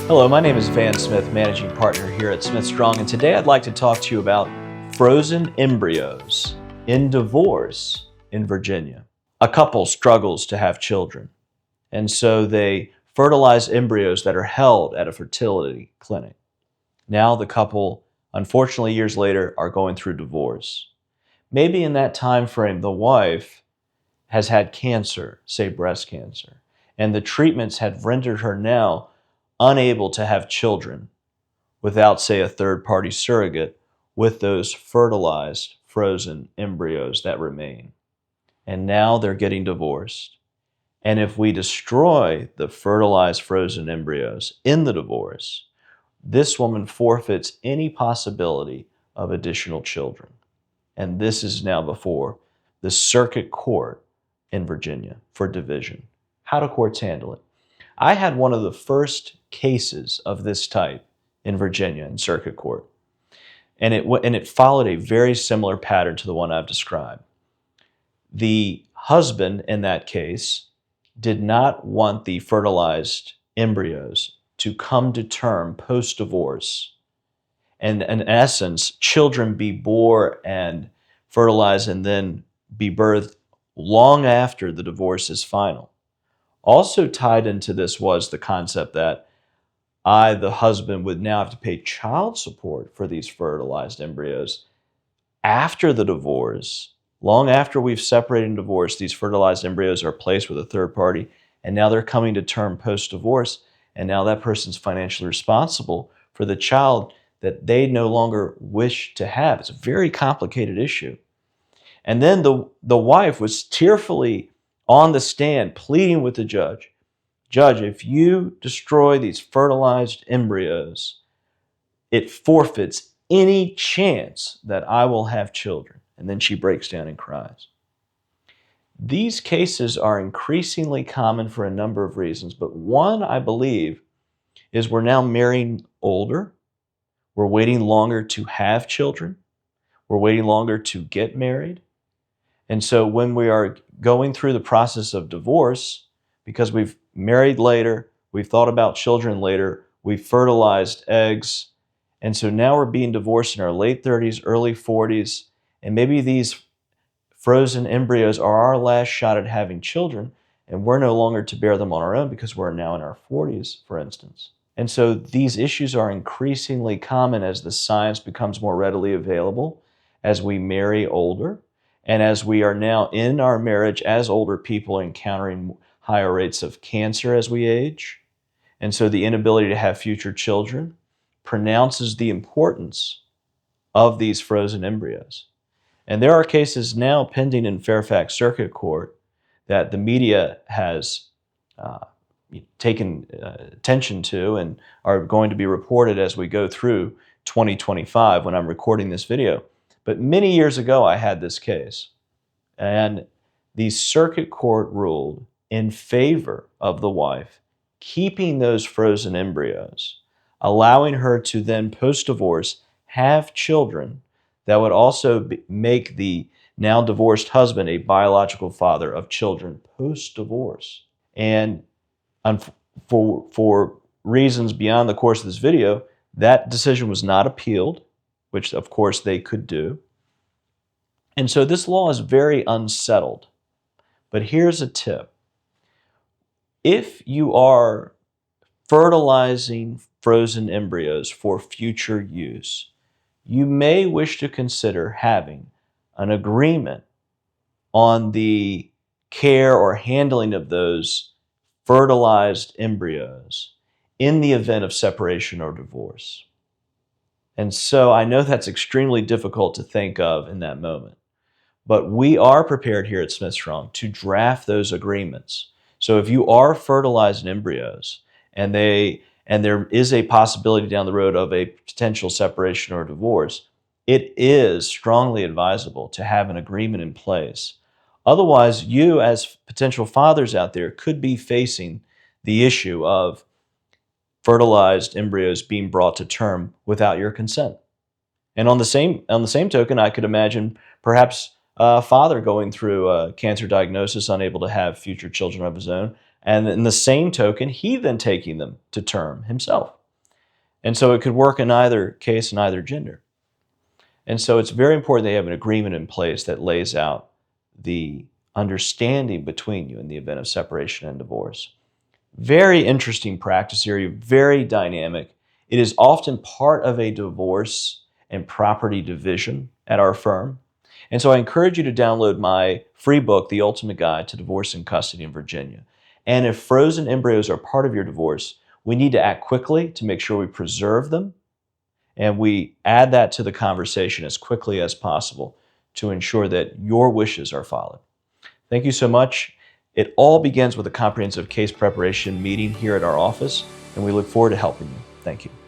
Hello, my name is Van Smith, managing partner here at Smith Strong, and today I'd like to talk to you about frozen embryos in divorce in Virginia. A couple struggles to have children, and so they fertilize embryos that are held at a fertility clinic. Now the couple, unfortunately years later, are going through divorce. Maybe in that time frame, the wife has had cancer, say breast cancer, and the treatments had rendered her now unable to have children without, say, a third-party surrogate with those fertilized frozen embryos that remain. And now they're getting divorced. And if we destroy the fertilized frozen embryos in the divorce, this woman forfeits any possibility of additional children. And this is now before the circuit court in Virginia for division. How do courts handle it? I had one of the first cases of this type in Virginia in circuit court, and it followed a very similar pattern to the one I've described. The husband in that case did not want the fertilized embryos to come to term post-divorce, and in essence, children be born and fertilized and then be birthed long after the divorce is final. Also tied into this was the concept that I, the husband, would now have to pay child support for these fertilized embryos after the divorce. Long after we've separated and divorced, these fertilized embryos are placed with a third party, and now they're coming to term post-divorce, and now that person's financially responsible for the child that they no longer wish to have. It's a very complicated issue. And then the wife was tearfully on the stand pleading with the judge, "Judge, if you destroy these fertilized embryos, it forfeits any chance that I will have children." And then she breaks down and cries. These cases are increasingly common for a number of reasons, but one, I believe, is we're now marrying older, we're waiting longer to have children, we're waiting longer to get married. And so when we are going through the process of divorce, because we've married later, we've thought about children later, we've fertilized eggs, and so now we're being divorced in our late 30s, early 40s, and maybe these frozen embryos are our last shot at having children, and we're no longer to bear them on our own because we're now in our 40s, for instance. And so these issues are increasingly common as the science becomes more readily available, as we marry older, and as we are now in our marriage as older people encountering higher rates of cancer as we age. And so the inability to have future children pronounces the importance of these frozen embryos. And there are cases now pending in Fairfax Circuit Court that the media has taken attention to and are going to be reported as we go through 2025 when I'm recording this video. But many years ago, I had this case, and the circuit court ruled in favor of the wife, keeping those frozen embryos, allowing her to then post-divorce have children that would also make the now divorced husband a biological father of children post-divorce. And for reasons beyond the course of this video, that decision was not appealed, which of course they could do. And so this law is very unsettled. But here's a tip. If you are fertilizing frozen embryos for future use, you may wish to consider having an agreement on the care or handling of those fertilized embryos in the event of separation or divorce. And so I know that's extremely difficult to think of in that moment, but we are prepared here at Smith Strong to draft those agreements. So if you are fertilizing embryos and there is a possibility down the road of a potential separation or divorce, it is strongly advisable to have an agreement in place. Otherwise, you as potential fathers out there could be facing the issue of fertilized embryos being brought to term without your consent. And on the same token, I could imagine perhaps a father going through a cancer diagnosis, unable to have future children of his own, And in the same token, he then taking them to term himself. And so it could work in either case, in either gender. And so it's very important they have an agreement in place that lays out the understanding between you in the event of separation and divorce. Very interesting practice area, very dynamic. It is often part of a divorce and property division at our firm. And so I encourage you to download my free book, The Ultimate Guide to Divorce and Custody in Virginia. And if frozen embryos are part of your divorce, we need to act quickly to make sure we preserve them, and we add that to the conversation as quickly as possible to ensure that your wishes are followed. Thank you so much. It all begins with a comprehensive case preparation meeting here at our office, and we look forward to helping you. Thank you.